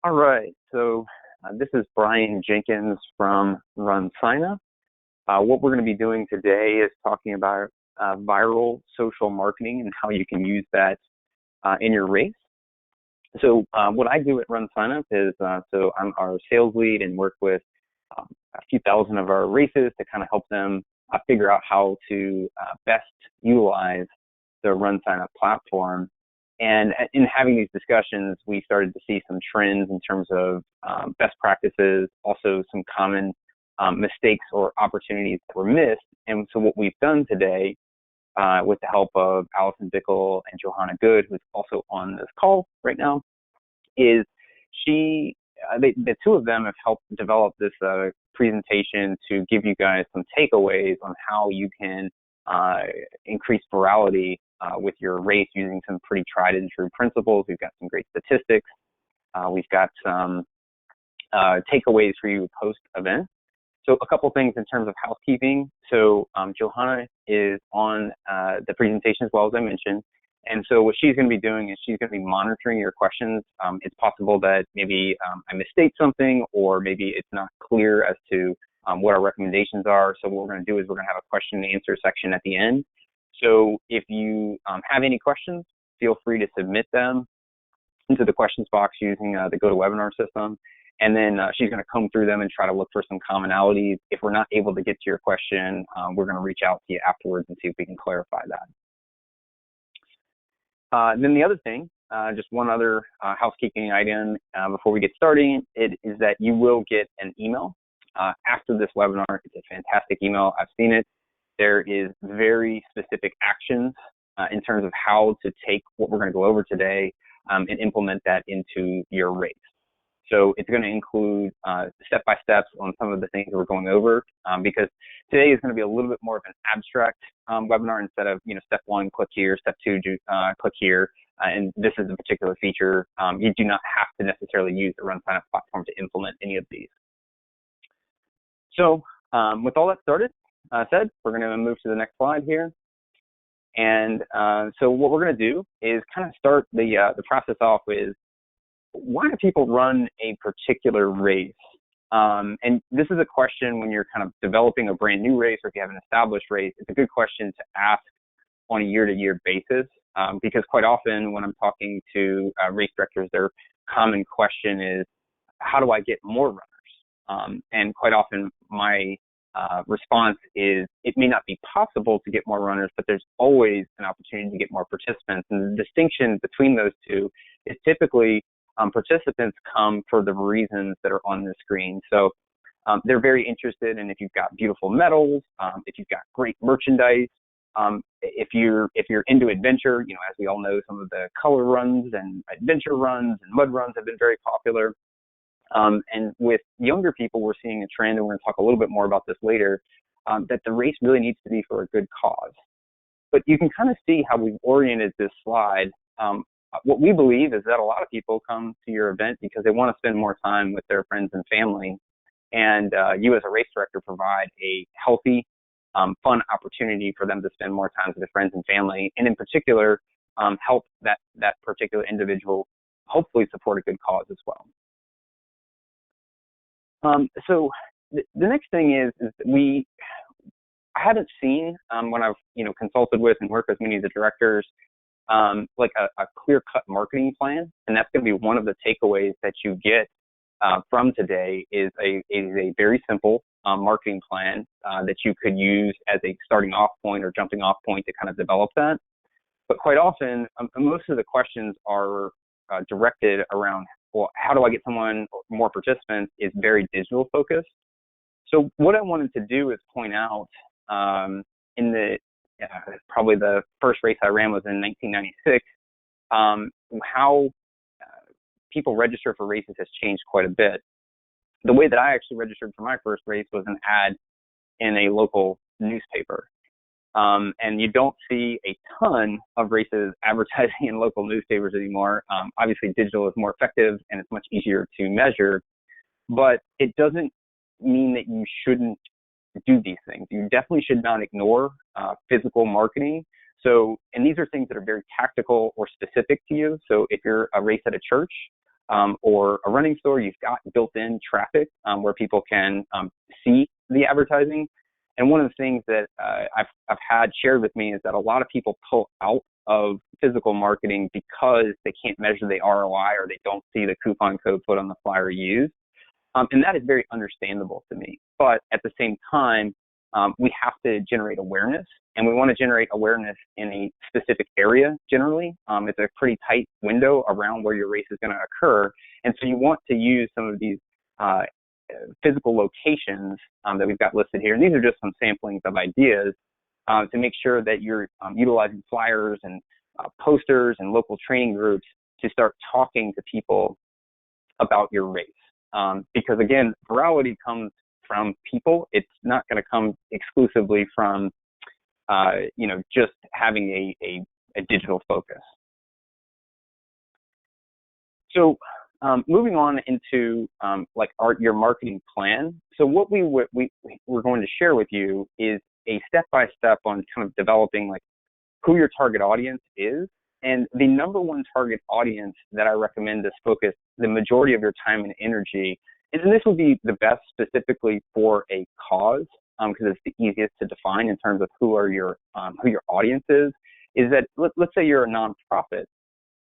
All right, so this is Brian Jenkins from RunSignUp. What we're going to be doing today is talking about viral social marketing and how you can use that in your race. So what I do at RunSignUp is, so I'm our sales lead and work with a few thousand of our races to kind of help them figure out how to best utilize the RunSignUp platform. And in having these discussions, we started to see some trends in terms of best practices, also some common mistakes or opportunities that were missed. And so what we've done today, with the help of Allison Bickel and Johanna Good, who's also on this call right now, is the two of them have helped develop this presentation to give you guys some takeaways on how you can increase virality with your race using some pretty tried and true principles. We've got some great statistics. We've got some takeaways for you post-event. So a couple things in terms of housekeeping. So Johanna is on the presentation as well, as I mentioned. And so what she's going to be doing is she's going to be monitoring your questions. It's possible that maybe I misstate something, or maybe it's not clear as to what our recommendations are. So what we're going to do is we're going to have a question and answer section at the end. So if you have any questions, feel free to submit them into the questions box using the GoToWebinar system. And then she's going to comb through them and try to look for some commonalities. If we're not able to get to your question, we're going to reach out to you afterwards and see if we can clarify that. Then the other thing, just one other housekeeping item before we get started, is that you will get an email after this webinar. It's a fantastic email. I've seen it. There is very specific actions in terms of how to take what we're going to go over today and implement that into your race. So it's going to include step-by-steps on some of the things that we're going over, because today is going to be a little bit more of an abstract webinar instead of, step one, click here, step two, click here, and this is a particular feature. You do not have to necessarily use the RunSignUp platform to implement any of these. So with all that said, we're going to move to the next slide here. And so what we're going to do is kind of start the process off with, why do people run a particular race? And this is a question when you're kind of developing a brand new race, or if you have an established race, it's a good question to ask on a year-to-year basis, because quite often when I'm talking to race directors, their common question is, how do I get more runners? And quite often my response is, it may not be possible to get more runners, but there's always an opportunity to get more participants. And the distinction between those two is typically participants come for the reasons that are on the screen. So they're very interested in if you've got beautiful medals, if you've got great merchandise, if you're into adventure. As we all know, some of the color runs and adventure runs and mud runs have been very popular. And with younger people, we're seeing a trend, and we're going to talk a little bit more about this later, that the race really needs to be for a good cause. But you can kind of see how we've oriented this slide. What we believe is that a lot of people come to your event because they want to spend more time with their friends and family. And you as a race director provide a healthy, fun opportunity for them to spend more time with their friends and family, and in particular, help that particular individual hopefully support a good cause as well. So the next thing is that I haven't seen, when I've consulted with and worked with many of the directors, like a clear-cut marketing plan, and that's going to be one of the takeaways that you get from today is a very simple marketing plan that you could use as a starting off point or jumping off point to kind of develop that. But quite often, most of the questions are directed around, well, how do I get more participants, is very digital focused. So what I wanted to do is point out in probably the first race I ran was in 1996, how people register for races has changed quite a bit. The way that I actually registered for my first race was an ad in a local newspaper. And you don't see a ton of races advertising in local newspapers anymore. Obviously, digital is more effective and it's much easier to measure, but it doesn't mean that you shouldn't do these things. You definitely should not ignore physical marketing. So, and these are things that are very tactical or specific to you. So if you're a race at a church, or a running store, you've got built-in traffic where people can see the advertising. And one of the things that I've had shared with me is that a lot of people pull out of physical marketing because they can't measure the ROI or they don't see the coupon code put on the flyer used. And that is very understandable to me. But at the same time, we have to generate awareness, and we want to generate awareness in a specific area generally. It's a pretty tight window around where your race is going to occur. And so you want to use some of these physical locations that we've got listed here. And these are just some samplings of ideas to make sure that you're utilizing flyers and posters and local training groups to start talking to people about your race. Because again, virality comes from people. It's not going to come exclusively from, just having a digital focus. So moving on into your marketing plan. So what we're going to share with you is a step-by-step on kind of developing who your target audience is. And the number one target audience that I recommend to focus the majority of your time and energy, and this would be the best specifically for a cause, because it's the easiest to define in terms of who your audience is that let's say you're a nonprofit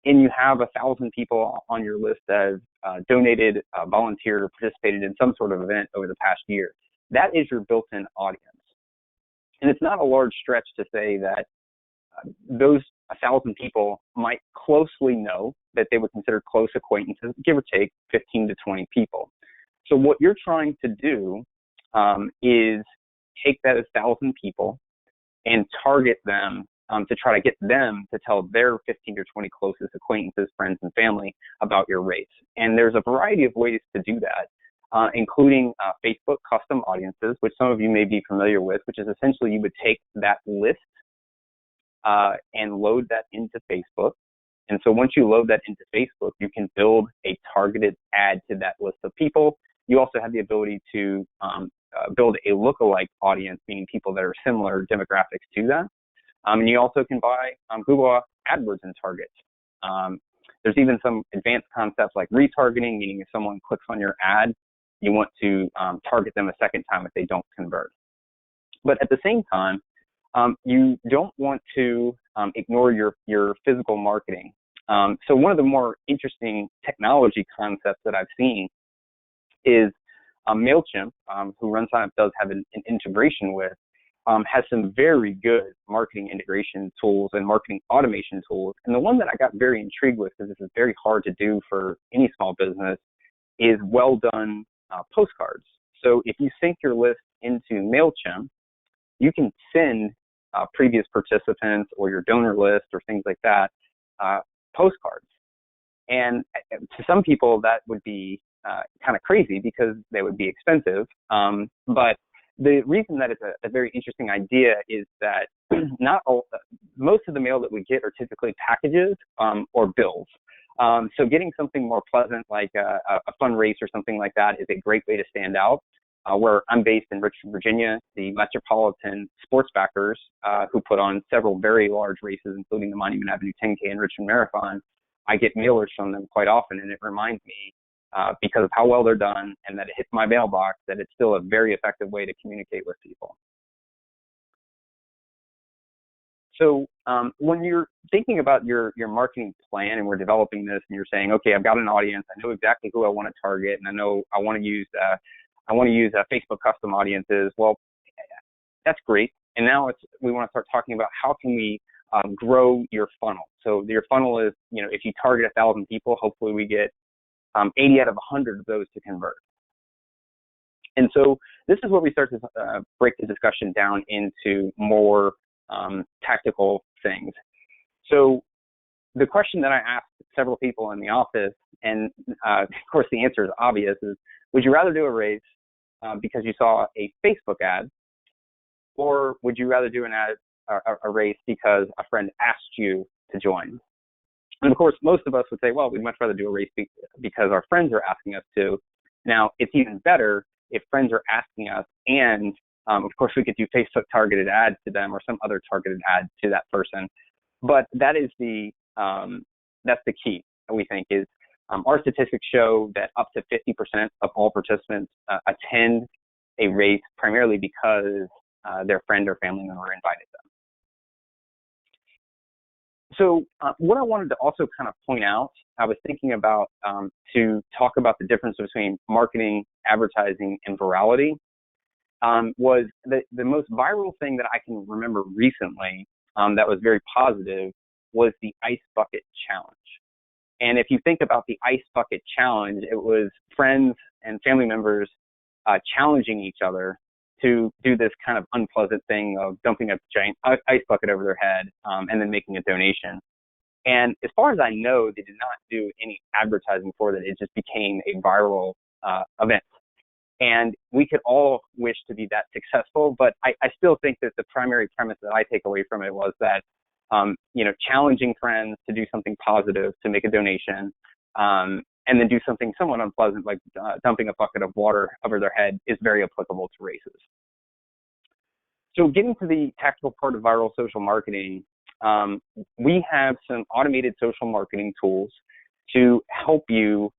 and you have 1,000 people on your list that have donated, volunteered, or participated in some sort of event over the past year. That is your built-in audience. And it's not a large stretch to say that those 1,000 people might closely know that they would consider close acquaintances, give or take 15 to 20 people. So what you're trying to do is take that 1,000 people and target them to try to get them to tell their 15 or 20 closest acquaintances, friends, and family about your race. And there's a variety of ways to do that, including Facebook custom audiences, which some of you may be familiar with, which is essentially you would take that list and load that into Facebook. And so once you load that into Facebook, you can build a targeted ad to that list of people. You also have the ability to build a lookalike audience, meaning people that are similar demographics to that. And you also can buy Google AdWords and target. There's even some advanced concepts like retargeting, meaning if someone clicks on your ad, you want to target them a second time if they don't convert. But at the same time, you don't want to ignore your physical marketing. So one of the more interesting technology concepts that I've seen is Mailchimp, who RunSignUp does have an integration with, has some very good marketing integration tools and marketing automation tools. And the one that I got very intrigued with, because this is very hard to do for any small business, is well-done postcards. So if you sync your list into Mailchimp, you can send previous participants or your donor list or things like that postcards. And to some people, that would be kind of crazy because they would be expensive. But the reason that it's a very interesting idea is that most of the mail that we get are typically packages or bills. So getting something more pleasant like a fun race or something like that is a great way to stand out. Where I'm based in Richmond, Virginia, the Metropolitan Sports Backers, who put on several very large races, including the Monument Avenue 10K and Richmond Marathon, I get mailers from them quite often, and it reminds me, because of how well they're done and that it hits my mailbox, that it's still a very effective way to communicate with people. So when you're thinking about your marketing plan and we're developing this and you're saying, okay, I've got an audience, I know exactly who I want to target, and I know I want to use Facebook custom audiences. Well, that's great. And now we want to start talking about how can we grow your funnel. So your funnel is, if you target 1,000 people, hopefully we get 80 out of 100 of those to convert. And so this is where we start to break the discussion down into more tactical things. So the question that I asked several people in the office, and of course the answer is obvious, is would you rather do a race because you saw a Facebook ad, or would you rather do a race because a friend asked you to join? And of course, most of us would say, well, we'd much rather do a race because our friends are asking us to. Now, it's even better if friends are asking us, and of course, we could do Facebook targeted ads to them or some other targeted ad to that person. But that is that's the key, we think, is Our statistics show that up to 50% of all participants attend a race primarily because their friend or family member invited them. So what I wanted to also kind of point out, I was thinking about to talk about the difference between marketing, advertising, and virality, was the most viral thing that I can remember recently that was very positive was the Ice Bucket Challenge. And if you think about the Ice Bucket Challenge, it was friends and family members challenging each other to do this kind of unpleasant thing of dumping a giant ice bucket over their head and then making a donation. And as far as I know, they did not do any advertising for that. It just became a viral event. And we could all wish to be that successful, but I still think that the primary premise that I take away from it was that challenging friends to do something positive, to make a donation, and then do something somewhat unpleasant like dumping a bucket of water over their head is very applicable to races. So getting to the tactical part of viral social marketing, we have some automated social marketing tools to help you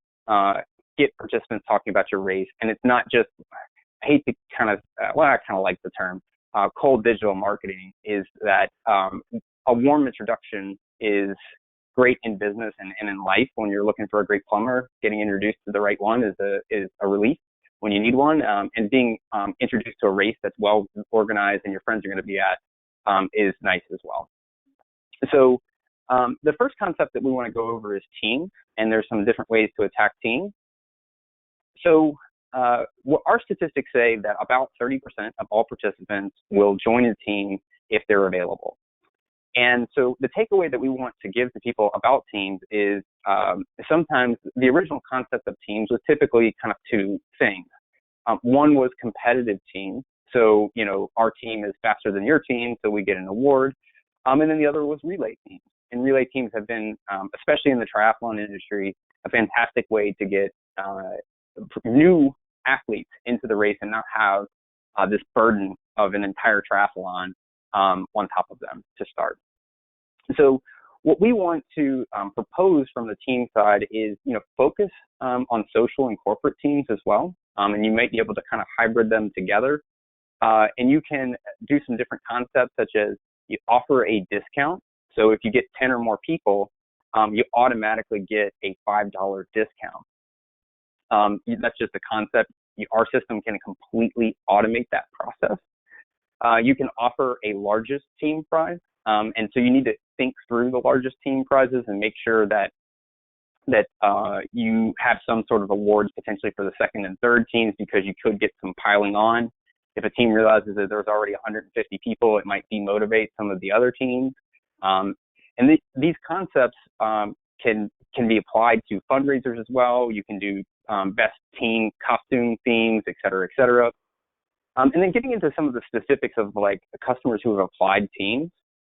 get participants talking about your race. And it's not just, I hate to kind of, I kind of like the term, cold digital marketing, is that a warm introduction is great in business and in life. When you're looking for a great plumber, getting introduced to the right one is a relief when you need one. And being introduced to a race that's well organized and your friends are going to be at is nice as well. So the first concept that we want to go over is teams, and there's some different ways to attack teams. So what our statistics say that about 30% of all participants will join a team if they're available. And so the takeaway that we want to give to people about teams is sometimes the original concept of teams was typically kind of two things. One was competitive teams. So, our team is faster than your team, so we get an award. And then the other was relay teams. And relay teams have been, especially in the triathlon industry, a fantastic way to get new athletes into the race and not have this burden of an entire triathlon on top of them to start. So what we want to propose from the team side is, focus on social and corporate teams as well. And you might be able to kind of hybrid them together. And you can do some different concepts, such as you offer a discount. So if you get 10 or more people, you automatically get a $5 discount. That's just a concept. Our system can completely automate that process. You can offer a largest team prize. And so you need to think through the largest team prizes and make sure that you have some sort of awards potentially for the second and third teams, because you could get some piling on. If a team realizes that there's already 150 people, it might demotivate some of the other teams. And these concepts can be applied to fundraisers as well. You can do best team costume themes, et cetera, et cetera. And then getting into some of the specifics of like the customers who have applied teams.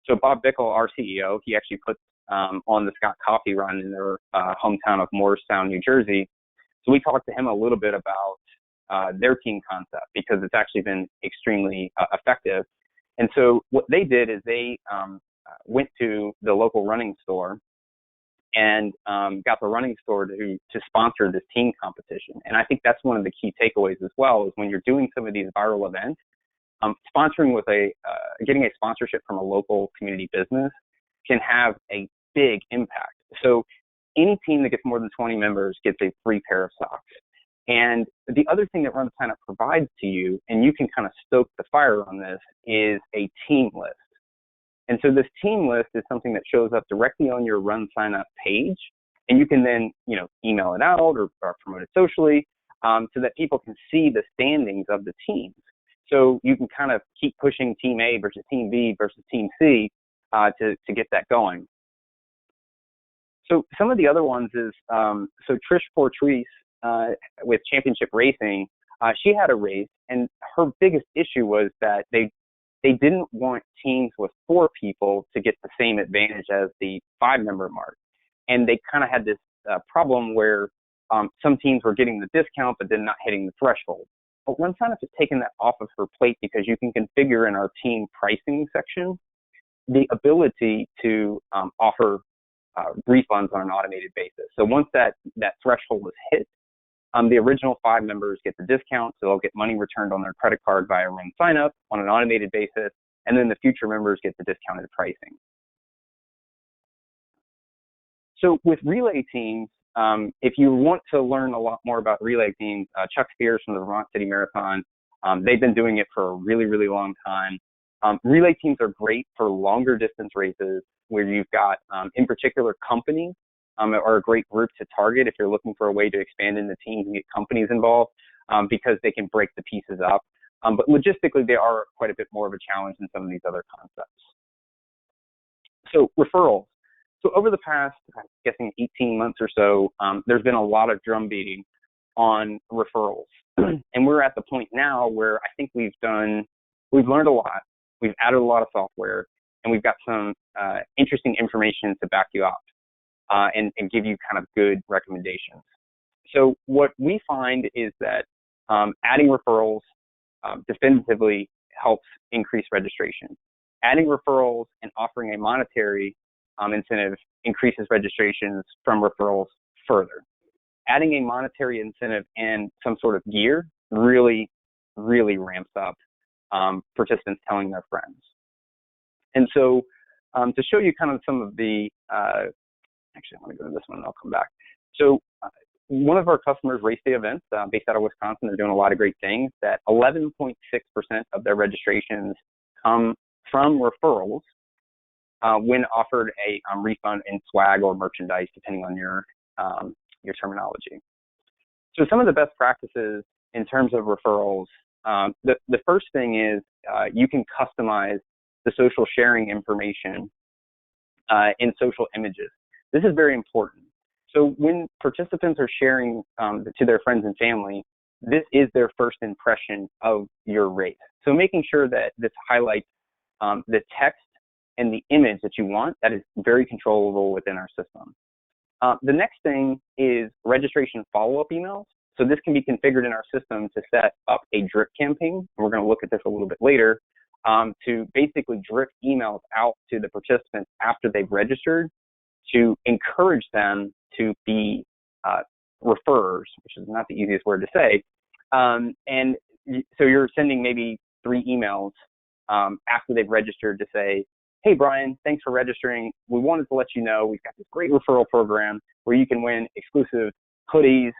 So Bob Bickel, our CEO, he actually put on the Scott Coffee Run in their hometown of Moorestown, New Jersey. So we talked to him a little bit about their team concept, because it's actually been extremely effective. And so what they did is they went to the local running store and got the running store to sponsor this team competition. And I think that's one of the key takeaways as well, is when you're doing some of these viral events, sponsoring with getting a sponsorship from a local community business can have a big impact. So any team that gets more than 20 members gets a free pair of socks. And the other thing that RunSignUp provides to you, and you can kind of stoke the fire on this, is a team list. And so this team list is something that shows up directly on your RunSignUp page, and you can then, email it out or promote it socially so that people can see the standings of the teams. So you can kind of keep pushing Team A versus Team B versus Team C to get that going. So some of the other ones is, so Trish Portrice with Championship Racing, she had a race, and her biggest issue was that they didn't want teams with 4 people to get the same advantage as the 5-member mark. And they kind of had this problem where some teams were getting the discount but then not hitting the threshold. But RunSignUp has taken that off of her plate, because you can configure in our team pricing section the ability to offer refunds on an automated basis. So once that threshold is hit, the original 5 members get the discount, so they'll get money returned on their credit card via RunSignUp on an automated basis, and then the future members get the discounted pricing. So with relay teams, if you want to learn a lot more about relay teams, Chuck Spears from the Vermont City Marathon, they've been doing it for a really, really long time. Relay teams are great for longer distance races where you've got, in particular, companies are a great group to target if you're looking for a way to expand into teams and get companies involved, because they can break the pieces up. But logistically, they are quite a bit more of a challenge than some of these other concepts. So referrals. So over the past, I'm guessing 18 months or so, there's been a lot of drum beating on referrals. And we're at the point now where I think we've learned a lot, we've added a lot of software, and we've got some interesting information to back you up and give you kind of good recommendations. So what we find is that adding referrals definitively helps increase registration. Adding referrals and offering a monetary incentive increases registrations from referrals further. Adding a monetary incentive and some sort of gear really, really ramps up participants telling their friends. And so to show you kind of some of the, actually I want to go to this one and I'll come back. So one of our customers, Race Day Events, based out of Wisconsin, they're doing a lot of great things. That 11.6% of their registrations come from referrals when offered a refund in swag or merchandise, depending on your terminology. So some of the best practices in terms of referrals, the first thing is you can customize the social sharing information in social images. This is very important. So when participants are sharing to their friends and family, this is their first impression of your race. So making sure that this highlights the text and the image that you want, that is very controllable within our system. The next thing is registration follow-up emails. So this can be configured in our system to set up a drip campaign. We're going to look at this a little bit later, to basically drip emails out to the participants after they've registered to encourage them to be referrers, which is not the easiest word to say. And so you're sending maybe 3 emails after they've registered to say, hey, Brian, thanks for registering. We wanted to let you know we've got this great referral program where you can win exclusive hoodies,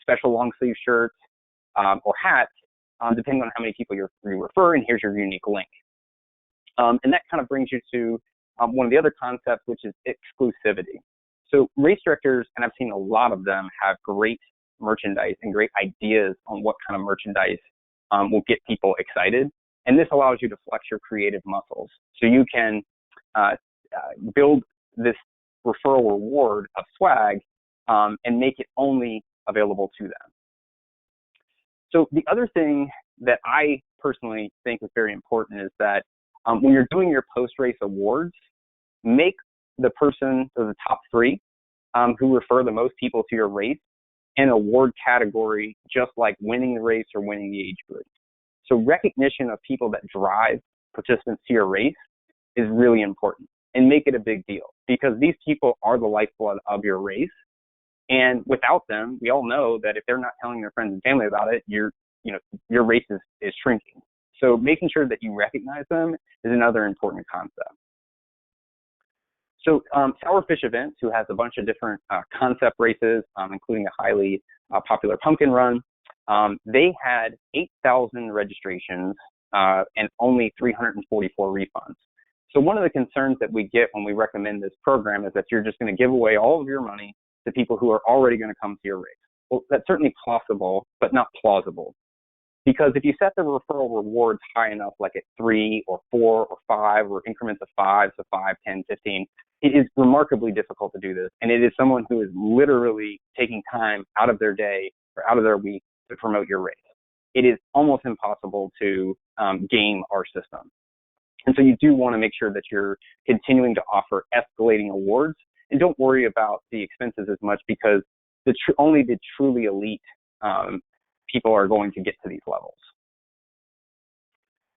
special long sleeve shirts, or hats, depending on how many people you refer, and here's your unique link. And that kind of brings you to one of the other concepts, which is exclusivity. So race directors, and I've seen a lot of them, have great merchandise and great ideas on what kind of merchandise will get people excited. And this allows you to flex your creative muscles. So you can build this referral reward of swag and make it only available to them. So the other thing that I personally think is very important is that when you're doing your post-race awards, make the person or the top 3 who refer the most people to your race an award category, just like winning the race or winning the age group. So recognition of people that drive participants to your race is really important, and make it a big deal, because these people are the lifeblood of your race. And without them, we all know that if they're not telling their friends and family about it, your race is shrinking. So making sure that you recognize them is another important concept. So Sourfish Events, who has a bunch of different concept races, including a highly popular pumpkin run, they had 8,000 registrations and only 344 refunds. So one of the concerns that we get when we recommend this program is that you're just going to give away all of your money to people who are already going to come to your race. Well, that's certainly possible, but not plausible. Because if you set the referral rewards high enough, like at 3 or 4 or 5 or increments of 5, so 5, 10, 15, it is remarkably difficult to do this. And it is someone who is literally taking time out of their day or out of their week to promote your race. It is almost impossible to game our system. And so you do want to make sure that you're continuing to offer escalating awards, and don't worry about the expenses as much, because only the truly elite people are going to get to these levels.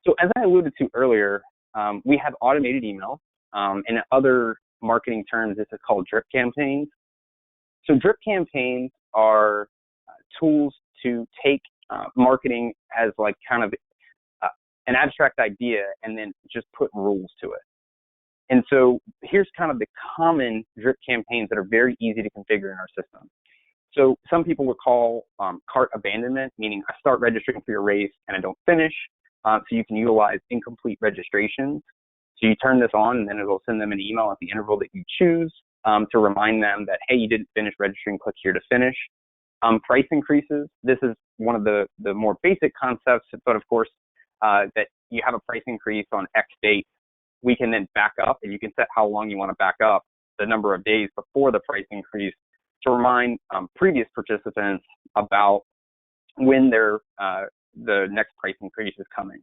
So as I alluded to earlier, we have automated email and other marketing terms, this is called drip campaigns. So drip campaigns are tools to take marketing as like kind of an abstract idea and then just put rules to it. And so here's kind of the common drip campaigns that are very easy to configure in our system. So some people would call cart abandonment, meaning I start registering for your race and I don't finish. So you can utilize incomplete registrations. So you turn this on and then it'll send them an email at the interval that you choose to remind them that, hey, you didn't finish registering, click here to finish. Price increases. This is one of the more basic concepts, but of course, that you have a price increase on X date, we can then back up, and you can set how long you want to back up, the number of days before the price increase, to remind previous participants about when the next price increase is coming.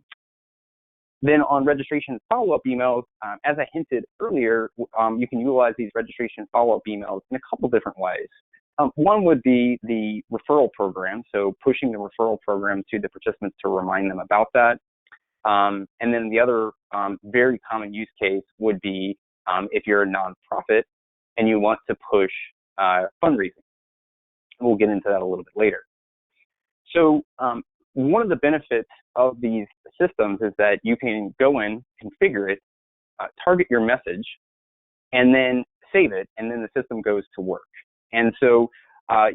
Then on registration follow-up emails, as I hinted earlier, you can utilize these registration follow-up emails in a couple different ways. One would be the referral program, so pushing the referral program to the participants to remind them about that. And then the other very common use case would be if you're a nonprofit and you want to push fundraising. We'll get into that a little bit later. So one of the benefits of these systems is that you can go in, configure it, target your message, and then save it, and then the system goes to work. And so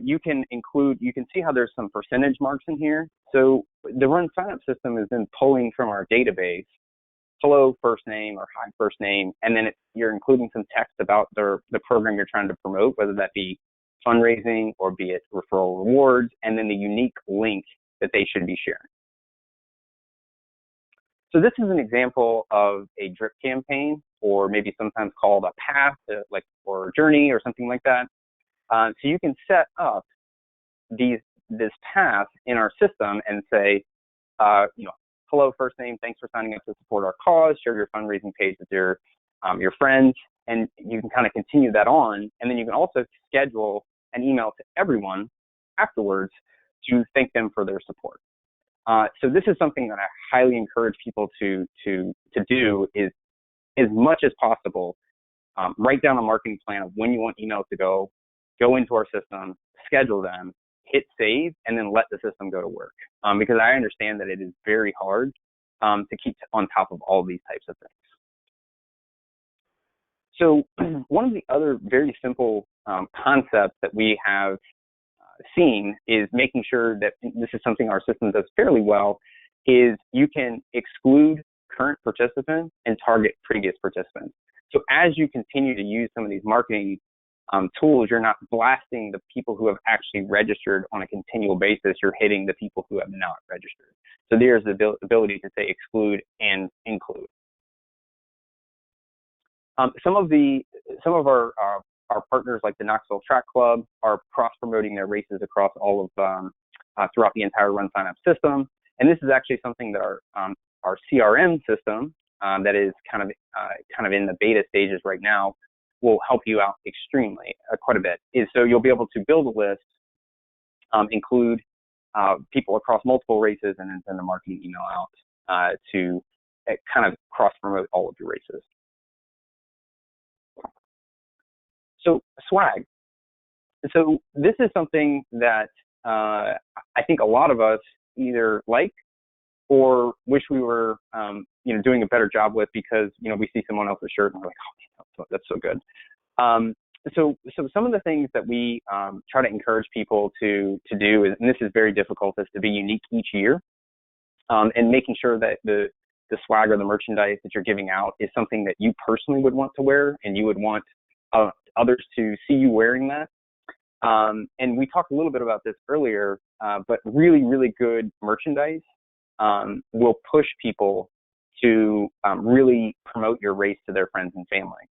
you can see how there's some percentage marks in here. So the RunSignUp system is then pulling from our database, hello first name or hi first name, and then you're including some text about the program you're trying to promote, whether that be fundraising or be it referral rewards, and then the unique link that they should be sharing. So this is an example of a drip campaign, or maybe sometimes called a path, or a journey or something like that. So you can set up this path in our system and say, hello, first name, thanks for signing up to support our cause, share your fundraising page with your friends, and you can kind of continue that on. And then you can also schedule an email to everyone afterwards to thank them for their support. So this is something that I highly encourage people to do, is as much as possible, write down a marketing plan of when you want emails to go into our system, schedule them, hit save, and then let the system go to work. Because I understand that it is very hard to keep on top of all of these types of things. So one of the other very simple concepts that we have seen is making sure that this is something our system does fairly well, is you can exclude current participants and target previous participants. So as you continue to use some of these marketing tools, you're not blasting the people who have actually registered on a continual basis. You're hitting the people who have not registered. So there's the ability to say exclude and include. Some of our partners, like the Knoxville Track Club, are cross-promoting their races across all of throughout the entire RunSignUp system. And this is actually something that our CRM system that is kind of in the beta stages right now will help you out extremely quite a bit. So you'll be able to build a list, include people across multiple races, and then send a marketing email out to kind of cross-promote all of your races. So swag. So this is something that I think a lot of us either like or wish we were doing a better job with, because we see someone else's shirt and we're like, oh, that's so good. So some of the things that we try to encourage people to do, and this is very difficult, is to be unique each year, and making sure that the swag or the merchandise that you're giving out is something that you personally would want to wear, and you would want others to see you wearing that. And we talked a little bit about this earlier, but really, really good merchandise will push people to really promote your race to their friends and family.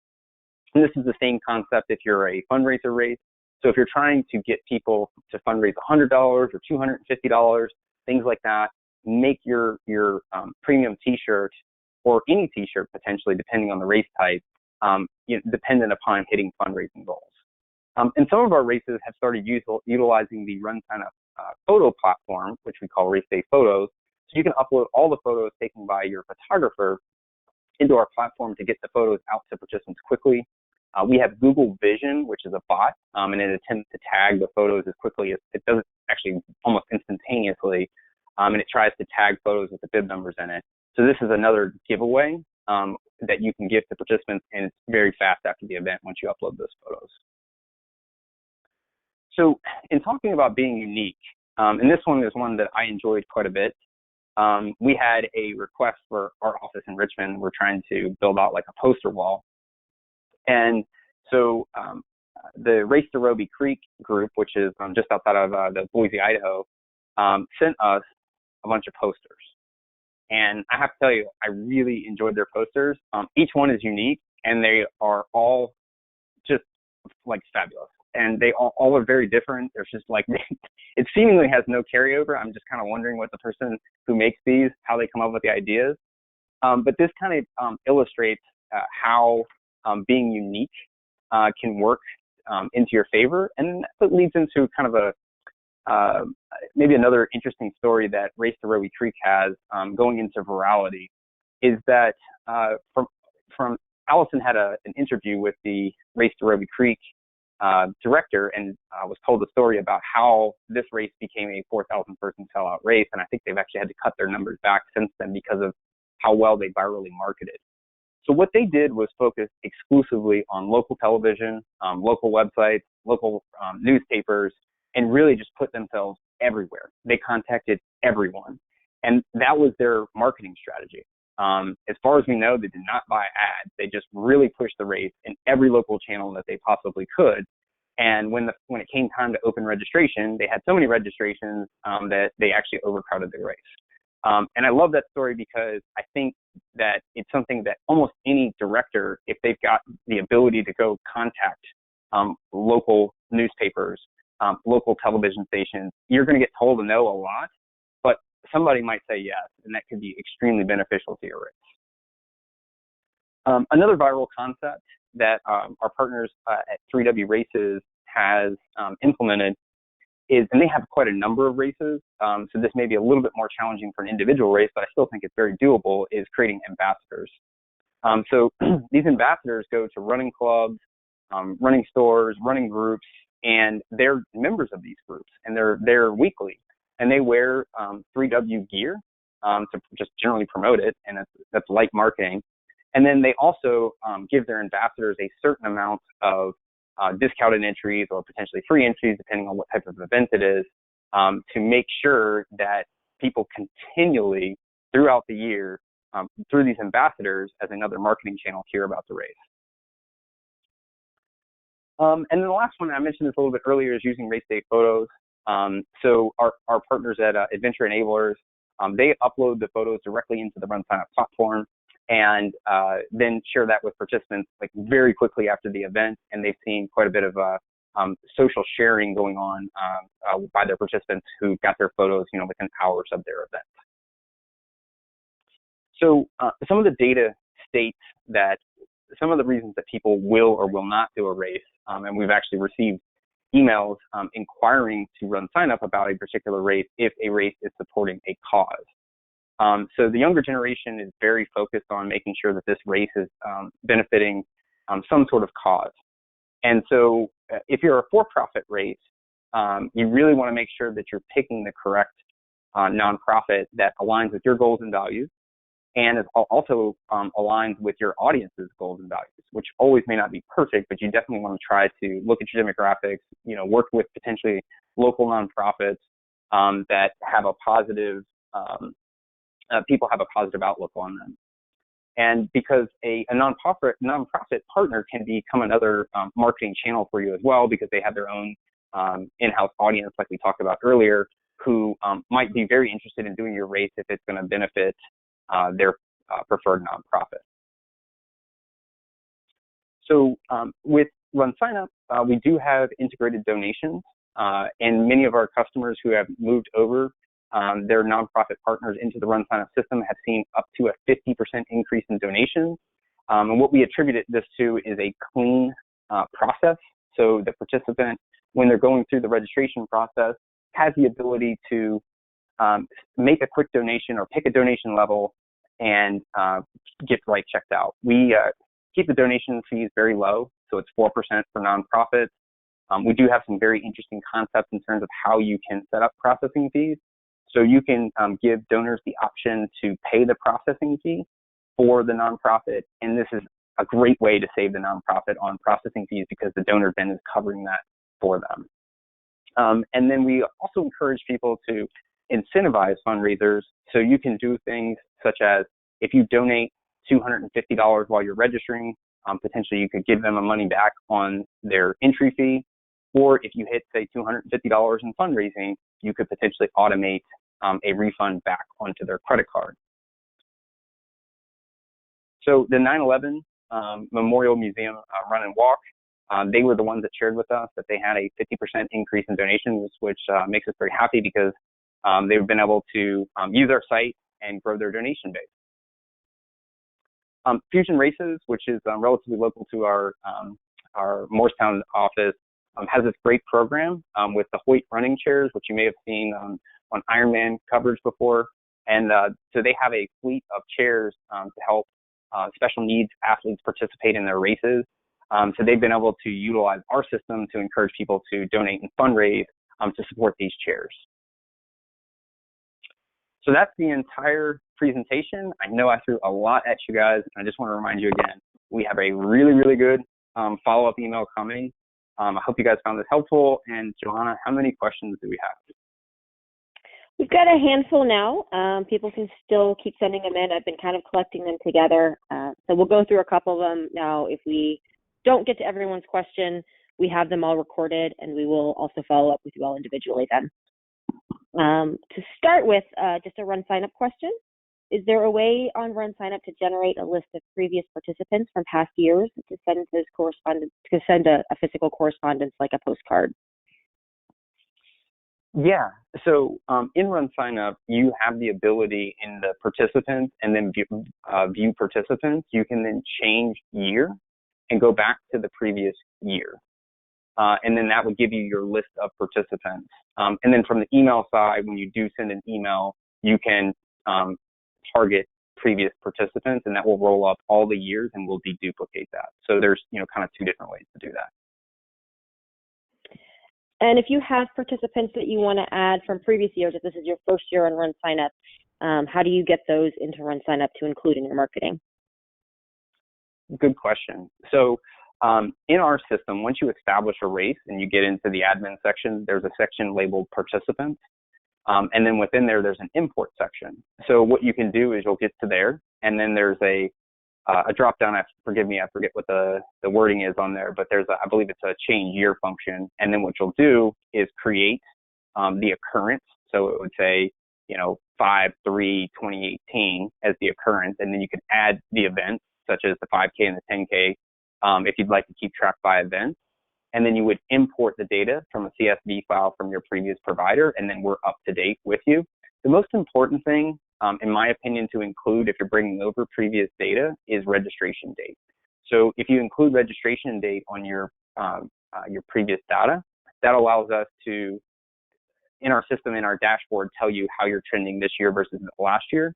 And this is the same concept if you're a fundraiser race. So if you're trying to get people to fundraise $100 or $250, things like that, make your premium T-shirt, or any T-shirt potentially, depending on the race type, dependent upon hitting fundraising goals. And some of our races have started utilizing the RunSignUp photo platform, which we call Race Day Photos. So you can upload all the photos taken by your photographer into our platform to get the photos out to participants quickly. We have Google Vision, which is a bot, and it attempts to tag the photos as quickly as it does it actually almost instantaneously, and it tries to tag photos with the bib numbers in it. So this is another giveaway that you can give to participants, and it's very fast after the event once you upload those photos. So in talking about being unique, and this one is one that I enjoyed quite a bit. We had a request for our office in Richmond. We're trying to build out like a poster wall. And so the Race to Roby Creek group, which is just outside of the Boise, Idaho, sent us a bunch of posters. And I have to tell you, I really enjoyed their posters. Each one is unique, and they are all just like fabulous. And they all are very different. There's just like, it seemingly has no carryover. I'm just kind of wondering what the person who makes these, how they come up with the ideas. But this kind of illustrates how being unique can work into your favor. And that leads into kind of a, maybe another interesting story that Race to Roby Creek has going into virality is that from Allison had an interview with the Race to Roby Creek director, and was told the story about how this race became a 4,000 person sellout race. And I think they've actually had to cut their numbers back since then because of how well they virally marketed. So what they did was focus exclusively on local television, local websites, local newspapers, and really just put themselves everywhere. They contacted everyone. And that was their marketing strategy. As far as we know, they did not buy ads. They just really pushed the race in every local channel that they possibly could. And when it came time to open registration, they had so many registrations that they actually overcrowded the race. And I love that story because I think that it's something that almost any director, if they've got the ability to go contact local newspapers, local television stations, you're going to get told no a lot, but somebody might say yes, and that could be extremely beneficial to your race. Another viral concept that our partners at 3W Races has implemented is, and they have quite a number of races, so this may be a little bit more challenging for an individual race, but I still think it's very doable, is creating ambassadors. So these ambassadors go to running clubs, running stores, running groups, and they're members of these groups, and they're weekly, and they wear 3W gear to just generally promote it, and that's light marketing. And then they also give their ambassadors a certain amount of discounted entries or potentially free entries, depending on what type of event it is, to make sure that people continually throughout the year, through these ambassadors as another marketing channel, hear about the race. And then the last one, I mentioned this a little bit earlier, is using race day photos. So our partners at Adventure Enablers, they upload the photos directly into the RunSignUp platform, and then share that with participants like very quickly after the event. And they've seen quite a bit of social sharing going on by their participants who got their photos, within hours of their event. So some of the data states that some of the reasons that people will or will not do a race, and we've actually received emails inquiring to RunSignUp about a particular race if a race is supporting a cause. So the younger generation is very focused on making sure that this race is benefiting some sort of cause. And so if you're a for-profit race, you really want to make sure that you're picking the correct nonprofit that aligns with your goals and values, and is also aligned with your audience's goals and values, which always may not be perfect, but you definitely want to try to look at your demographics, work with potentially local nonprofits that have a positive, people have a positive outlook on them. And because a nonprofit partner can become another marketing channel for you as well, because they have their own in-house audience, like we talked about earlier, who might be very interested in doing your race if it's going to benefit their preferred nonprofit. So with RunSignUp, we do have integrated donations, and many of our customers who have moved over their nonprofit partners into the RunSignUp system have seen up to a 50% increase in donations. And what we attributed this to is a clean process. So the participant, when they're going through the registration process, has the ability to make a quick donation or pick a donation level and get right checked out. We keep the donation fees very low, so it's 4% for nonprofits. We do have some very interesting concepts in terms of how you can set up processing fees. So you can give donors the option to pay the processing fee for the nonprofit, and this is a great way to save the nonprofit on processing fees because the donor then is covering that for them. And then we also encourage people to incentivize fundraisers, so you can do things such as if you donate $250 while you're registering, potentially you could give them a money back on their entry fee, or if you hit, say, $250 in fundraising, you could potentially automate a refund back onto their credit card. So the 9/11 Memorial Museum Run and Walk, they were the ones that shared with us that they had a 50% increase in donations, which makes us very happy because they've been able to use our site and grow their donation base. Fusion Races, which is relatively local to our Moorestown office, has this great program with the Hoyt running chairs, which you may have seen on Ironman coverage before. And so they have a fleet of chairs to help special needs athletes participate in their races. So they've been able to utilize our system to encourage people to donate and fundraise to support these chairs. So that's the entire presentation. I know I threw a lot at you guys, and I just want to remind you again, we have a really, really good follow-up email coming. I hope you guys found this helpful. And Johanna, how many questions do we have? We've got a handful now. People can still keep sending them in. I've been kind of collecting them together. So we'll go through a couple of them now. If we don't get to everyone's question, we have them all recorded, and we will also follow up with you all individually then. To start with, just a RunSignUp question. Is there a way on RunSignUp to generate a list of previous participants from past years to send to correspondence, to send a physical correspondence like a postcard? Yeah, so in RunSignUp, you have the ability in the participants and then view participants. You can then change year and go back to the previous year. And then that would give you your list of participants. And then from the email side, when you do send an email, you can target previous participants, and that will roll up all the years and will deduplicate that. So there's, kind of two different ways to do that. And if you have participants that you want to add from previous years, if this is your first year on RunSignUp, how do you get those into RunSignUp to include in your marketing? Good question. So in our system, once you establish a race and you get into the admin section, there's a section labeled participants. And then within there, there's an import section. So what you can do is you'll get to there, and then there's a drop down. Forgive me, I forget what the wording is on there, but there's I believe it's a change year function. And then what you'll do is create the occurrence. So it would say, 5/3/2018 as the occurrence, and then you can add the events such as the 5K and the 10K if you'd like to keep track by events. And then you would import the data from a CSV file from your previous provider, and then we're up to date with you. The most important thing, in my opinion, to include if you're bringing over previous data is registration date. So if you include registration date on your previous data, that allows us to, in our system, in our dashboard, tell you how you're trending this year versus last year.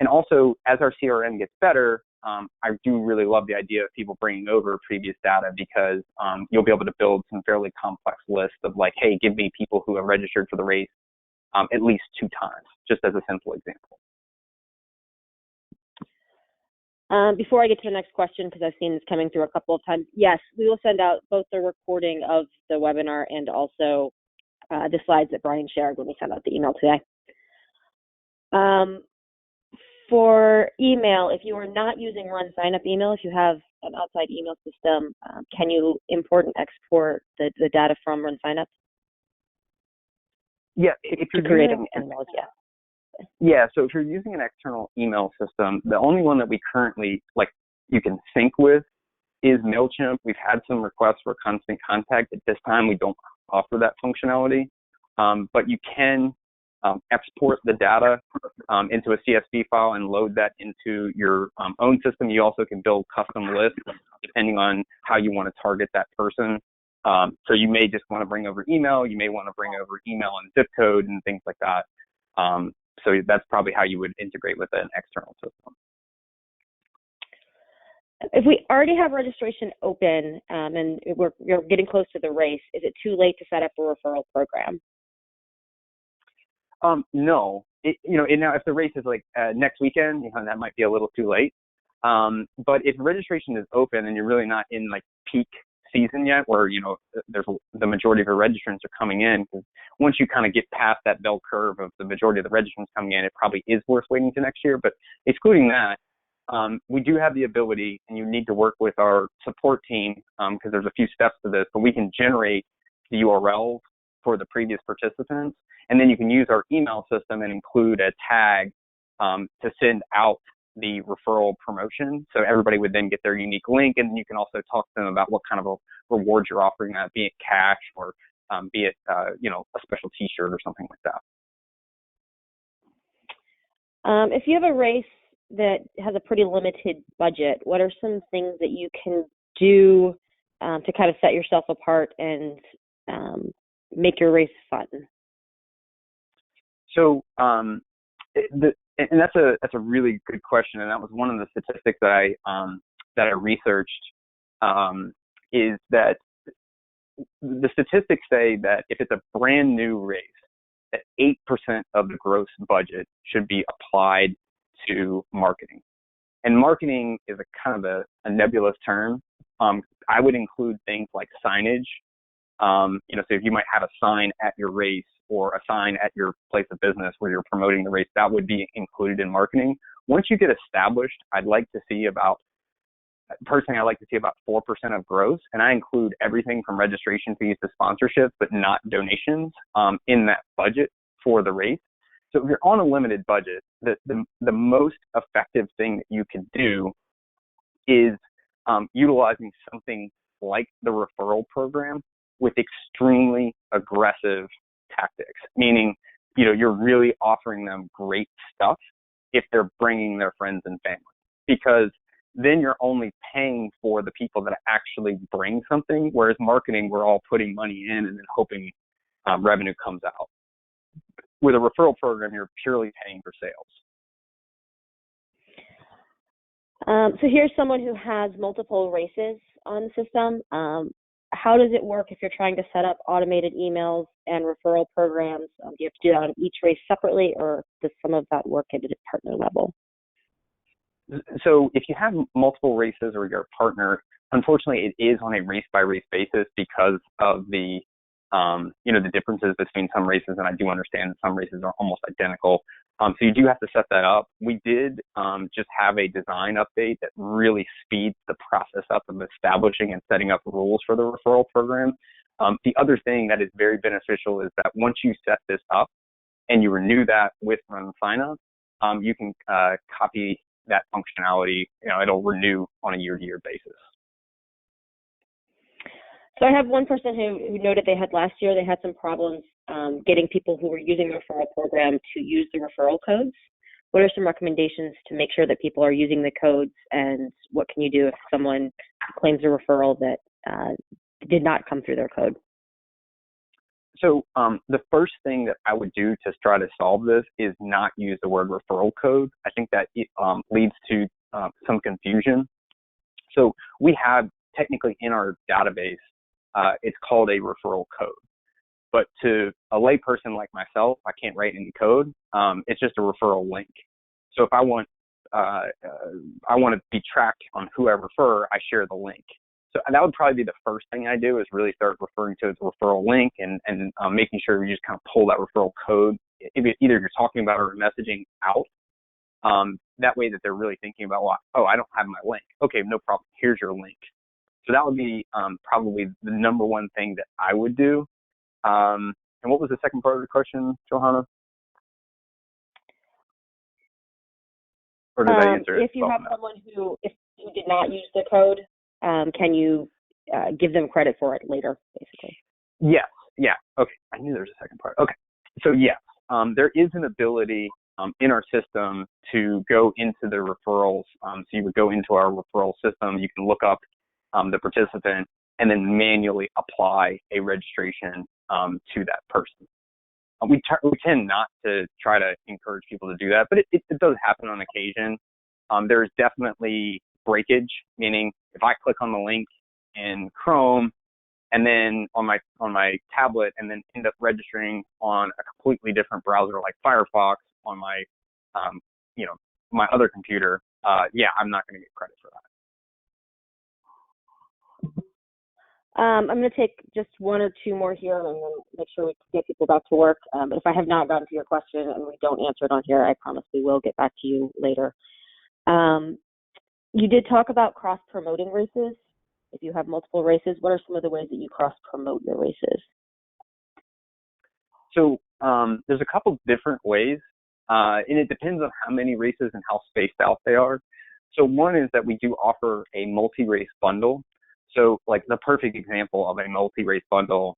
And also, as our CRM gets better, I do really love the idea of people bringing over previous data because you'll be able to build some fairly complex lists of like, hey, give me people who have registered for the race at least 2 times, just as a simple example. Before I get to the next question, because I've seen this coming through a couple of times, yes, we will send out both the recording of the webinar and also the slides that Brian shared when we sent out the email today. For email, if you are not using RunSignUp email, if you have an outside email system, can you import and export the data from RunSignUp? Yeah, if you're creating emails, yeah, so if you're using an external email system, the only one that we currently, you can sync with is Mailchimp. We've had some requests for constant contact. At this time, we don't offer that functionality, but you can export the data into a CSV file and load that into your own system. You also can build custom lists depending on how you want to target that person. So you may just want to bring over email. You may want to bring over email and zip code and things like that. So that's probably how you would integrate with an external system. If we already have registration open and we're getting close to the race, is it too late to set up a referral program? No. Now if the race is like next weekend, that might be a little too late. But if registration is open and you're really not in like peak season yet, where there's the majority of your registrants are coming in, because once you kind of get past that bell curve of the majority of the registrants coming in, it probably is worth waiting to next year. But excluding that, we do have the ability, and you need to work with our support team because there's a few steps to this, but we can generate the URLs for the previous participants, and then you can use our email system and include a tag to send out the referral promotion. So everybody would then get their unique link, and you can also talk to them about what kind of a reward you're offering, that be it cash or be it a special T-shirt or something like that. If you have a race that has a pretty limited budget, what are some things that you can do to kind of set yourself apart and make your race fun? So that's a really good question, and that was one of the statistics that I researched. Is that the statistics say that if it's a brand new race, that 8% of the gross budget should be applied to marketing. And marketing is a kind of a nebulous term. I would include things like signage. So if you might have a sign at your race or a sign at your place of business where you're promoting the race, that would be included in marketing. Once you get established, I'd like to see about 4% of gross, and I include everything from registration fees to sponsorships, but not donations in that budget for the race. So if you're on a limited budget, the most effective thing that you can do is utilizing something like the referral program with extremely aggressive tactics, meaning, you're really offering them great stuff if they're bringing their friends and family, because then you're only paying for the people that actually bring something, whereas marketing, we're all putting money in and then hoping revenue comes out. With a referral program, you're purely paying for sales. So here's someone who has multiple races on the system. How does it work if you're trying to set up automated emails and referral programs? Do you have to do that on each race separately, or does some of that work at a partner level? So if you have multiple races or you're a partner, unfortunately, it is on a race-by-race basis because of the differences between some races, and I do understand that some races are almost identical. So you do have to set that up. We did just have a design update that really speeds the process up of establishing and setting up rules for the referral program. The other thing that is very beneficial is that once you set this up and you renew that with RunSignUp, you can copy that functionality. It'll renew on a year-to-year basis. So I have one person who noted last year they had some problems getting people who were using the referral program to use the referral codes. What are some recommendations to make sure that people are using the codes, and what can you do if someone claims a referral that did not come through their code? So the first thing that I would do to try to solve this is not use the word referral code. I think that leads to some confusion. So we have technically in our database, it's called a referral code. But to a layperson like myself, I can't write any code. It's just a referral link. So if I want to be tracked on who I refer, I share the link. So that would probably be the first thing I do, is really start referring to it as a referral link and making sure you just kind of pull that referral code. Either you're talking about or messaging out. That way that they're really thinking about, I don't have my link. Okay, no problem. Here's your link. So that would be probably the number one thing that I would do. And what was the second part of the question, Johanna? Or did I answer it? If you have someone who did not use the code, can you give them credit for it later, basically? Yes. Yeah. Okay. I knew there was a second part. Okay. So yes, there is an ability in our system to go into the referrals. So you would go into our referral system. You can look up the participant and then manually apply a registration to that person. We tend not to try to encourage people to do that, but it does happen on occasion. There's definitely breakage, meaning if I click on the link in Chrome and then on my tablet and then end up registering on a completely different browser like Firefox on my my other computer, I'm not going to get credit for that. I'm going to take just one or two more here and then make sure we get people back to work. But if I have not gotten to your question and we don't answer it on here, I promise we will get back to you later. You did talk about cross-promoting races. If you have multiple races, what are some of the ways that you cross-promote your races? So there's a couple different ways, and it depends on how many races and how spaced out they are. So one is that we do offer a multi-race bundle. So like the perfect example of a multi-race bundle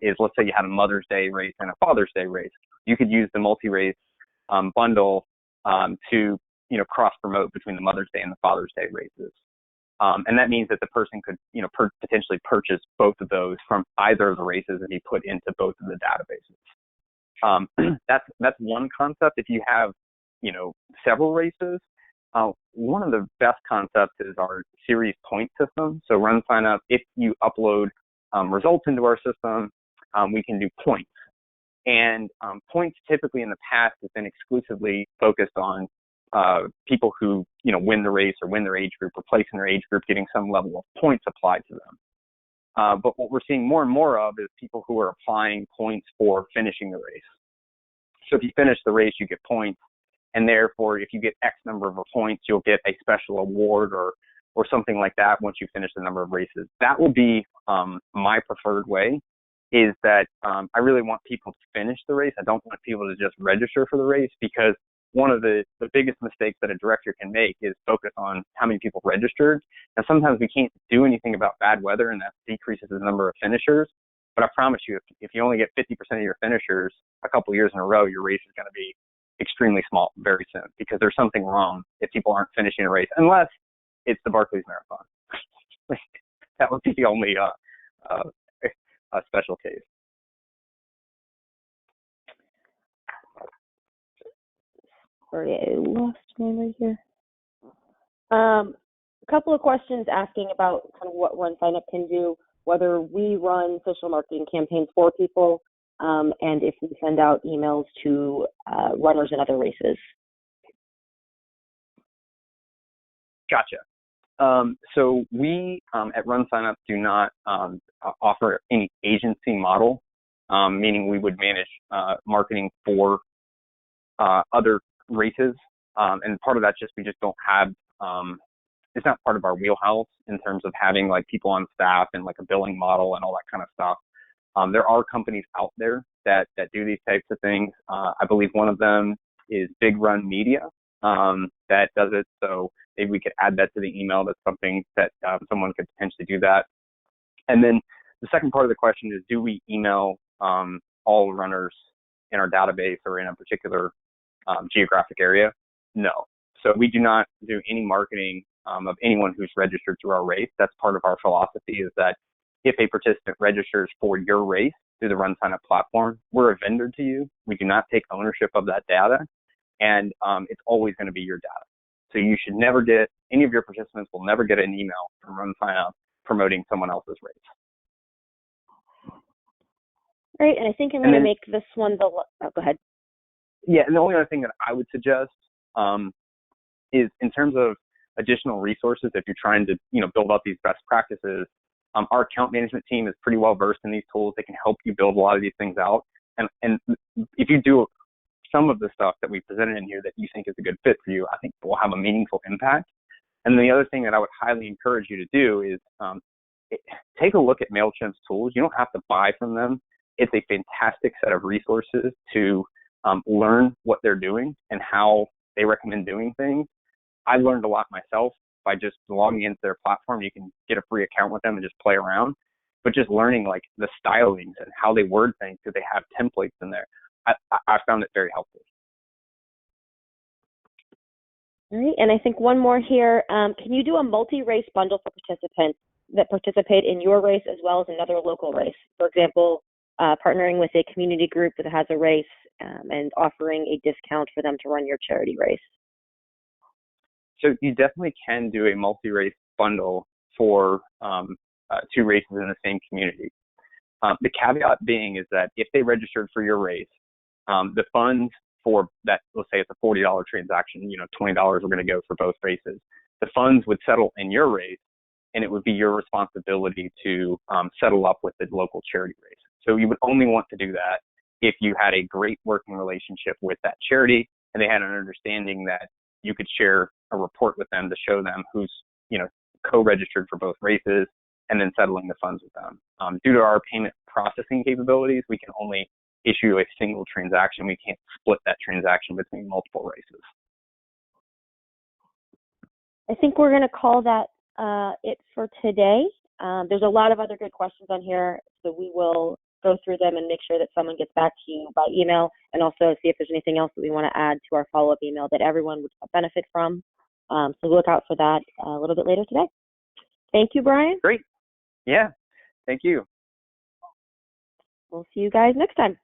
is, let's say you had a Mother's Day race and a Father's Day race. You could use the multi-race bundle to cross-promote between the Mother's Day and the Father's Day races. And that means that the person could potentially purchase both of those from either of the races and be put into both of the databases. That's one concept. If you have several races, one of the best concepts is our series point system. So RunSignUp, if you upload results into our system, we can do points. And points typically in the past has been exclusively focused on people who win the race or win their age group or place in their age group, getting some level of points applied to them. But what we're seeing more and more of is people who are applying points for finishing the race. So if you finish the race, you get points. And therefore, if you get X number of points, you'll get a special award or something like that once you finish the number of races. That will be my preferred way, is that I really want people to finish the race. I don't want people to just register for the race, because one of the biggest mistakes that a director can make is focus on how many people registered. And sometimes we can't do anything about bad weather, and that decreases the number of finishers. But I promise you, if you only get 50% of your finishers a couple of years in a row, your race is going to be extremely small very soon, because there's something wrong if people aren't finishing a race, unless it's the Barclays Marathon. That would be the only a special case. Sorry, I lost one right here. A couple of questions asking about kind of what RunSignUp can do, whether we run social marketing campaigns for people, and if we send out emails to runners in other races. Gotcha. So we at RunSignUp do not offer any agency model, meaning we would manage marketing for other races. And part of that's just we just don't have, it's not part of our wheelhouse in terms of having like people on staff and like a billing model and all that kind of stuff. There are companies out there that do these types of things. I believe one of them is Big Run Media that does it. So maybe we could add that to the email. That's something that someone could potentially do that. And then the second part of the question is, do we email all runners in our database or in a particular geographic area? No. So we do not do any marketing of anyone who's registered through our race. That's part of our philosophy, is that if a participant registers for your race through the RunSignUp platform, we're a vendor to you. We do not take ownership of that data, and it's always going to be your data. So you should never get, any of your participants will never get an email from RunSignUp promoting someone else's race. All right, and I think I'm going to make this one go ahead. Yeah, and the only other thing that I would suggest is, in terms of additional resources, if you're trying to build out these best practices, our account management team is pretty well versed in these tools. They can help you build a lot of these things out. And if you do some of the stuff that we presented in here that you think is a good fit for you, I think will have a meaningful impact. And then the other thing that I would highly encourage you to do is take a look at Mailchimp's tools. You don't have to buy from them. It's a fantastic set of resources to learn what they're doing and how they recommend doing things. I learned a lot myself by just logging into their platform. You can get a free account with them and just play around, but just learning like the stylings and how they word things, because they have templates in there. I found it very helpful. All right, and I think one more here. Can you do a multi-race bundle for participants that participate in your race as well as another local race? For example, partnering with a community group that has a race and offering a discount for them to run your charity race. So you definitely can do a multi-race bundle for two races in the same community. The caveat being is that if they registered for your race, the funds for that, let's say it's a $40 transaction, $20 are going to go for both races. The funds would settle in your race, and it would be your responsibility to settle up with the local charity race. So you would only want to do that if you had a great working relationship with that charity, and they had an understanding that you could share a report with them to show them who's, co-registered for both races, and then settling the funds with them. Due to our payment processing capabilities, we can only issue a single transaction. We can't split that transaction between multiple races. I think we're going to call that it for today. There's a lot of other good questions on here, so we will go through them and make sure that someone gets back to you by email, and also see if there's anything else that we want to add to our follow-up email that everyone would benefit from. So look out for that a little bit later today. Thank you, Brian. Great. Yeah. Thank you. We'll see you guys next time.